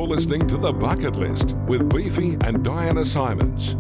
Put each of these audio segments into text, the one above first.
You're listening to The Bucket List with Beefy and Diana Simons.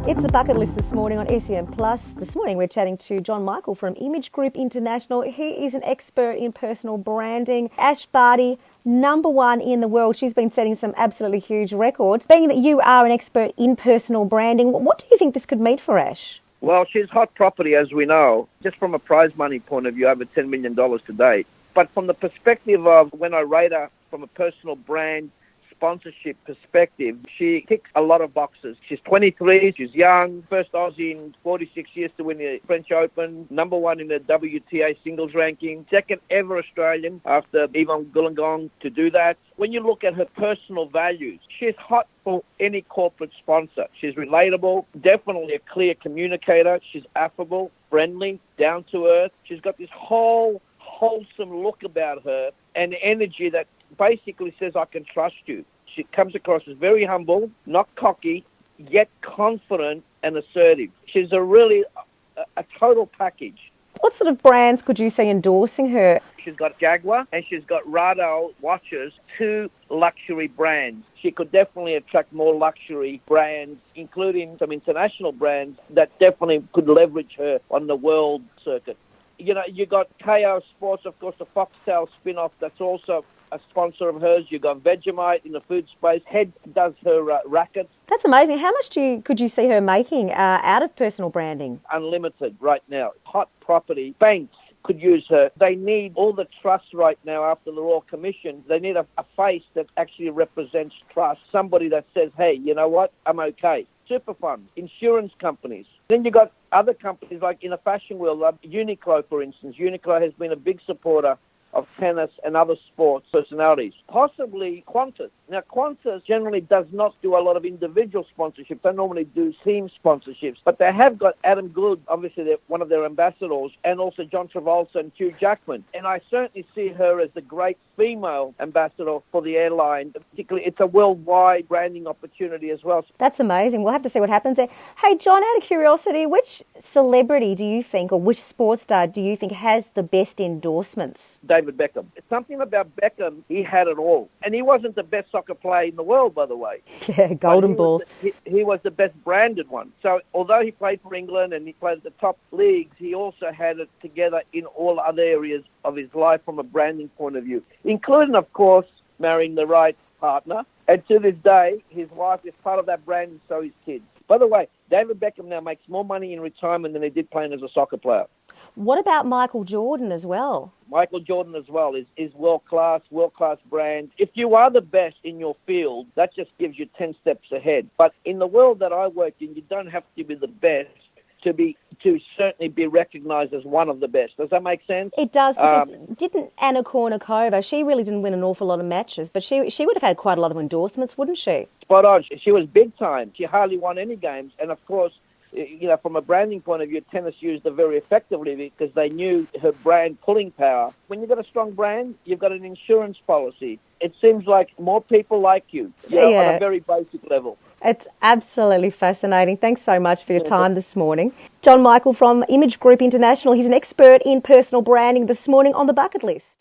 It's a bucket list this morning on SEN Plus. This morning we're chatting to Jon Michail from Image Group International. He is an expert in personal branding. Ash Barty, #1 in the world. She's been setting some absolutely huge records. Being that you are an expert in personal branding, what do you think this could mean for Ash? Well, she's hot property, as we know, just from a prize money point of view, over $10 million to date. But from the perspective of when I rate her from a personal brand sponsorship perspective, she ticks a lot of boxes. She's 23, she's young, first Aussie in 46 years to win the French Open, #1 in the WTA singles ranking, second ever Australian after Yvonne Goolagong to do that. When you look at her personal values, she's hot for any corporate sponsor. She's relatable, definitely a clear communicator. She's affable, friendly, down to earth. She's got this whole wholesome look about her and energy that basically says, I can trust you. She comes across as very humble, not cocky, yet confident and assertive. She's a total package. What sort of brands could you see endorsing her? She's got Jaguar and she's got Rado watches, 2 luxury brands. She could definitely attract more luxury brands, including some international brands that definitely could leverage her on the world circuit. You know, you got KO Sports, of course, the Foxtel spin-off that's also a sponsor of hers. You got Vegemite in the food space. Head does her rackets. That's amazing. How much could you see her making out of personal branding? Unlimited right now. Hot property. Banks could use her. They need all the trust right now after the Royal Commission. They need a face that actually represents trust. Somebody that says, hey, you know what? I'm okay. Super funds, insurance companies. Then you got other companies like in the fashion world, like Uniqlo, for instance. Uniqlo has been a big supporter of tennis and other sports personalities. Possibly Qantas. Now, Qantas generally does not do a lot of individual sponsorships. They normally do team sponsorships. But they have got Adam Good, obviously they're one of their ambassadors, and also John Travolta and Hugh Jackman. And I certainly see her as the great female ambassador for the airline. Particularly, it's a worldwide branding opportunity as well. That's amazing. We'll have to see what happens there. Hey, John, out of curiosity, which celebrity do you think, or which sports star do you think has the best endorsements? David Beckham. It's something about Beckham, he had it all. And he wasn't the best soccer player in the world, by the way. Yeah, golden balls. He was the best branded one. So although he played for England and he played at the top leagues, he also had it together in all other areas of his life from a branding point of view, including, of course, marrying the right partner. And to this day, his wife is part of that brand and so his kids. By the way, David Beckham now makes more money in retirement than he did playing as a soccer player. What about Michael Jordan as well? Michael Jordan as well is world-class brand. If you are the best in your field, that just gives you 10 steps ahead. But in the world that I work in, you don't have to be the best to certainly be recognised as one of the best. Does that make sense? It does, because didn't Anna Kournikova, she really didn't win an awful lot of matches, but she would have had quite a lot of endorsements, wouldn't she? Spot on. She was big time. She hardly won any games. And of course, you know, from a branding point of view, tennis used her very effectively because they knew her brand pulling power. When you've got a strong brand, you've got an insurance policy. It seems like more people like you, on a very basic level. It's absolutely fascinating. Thanks so much for your time this morning. Jon Michail from Image Group International. He's an expert in personal branding this morning on The Bucket List.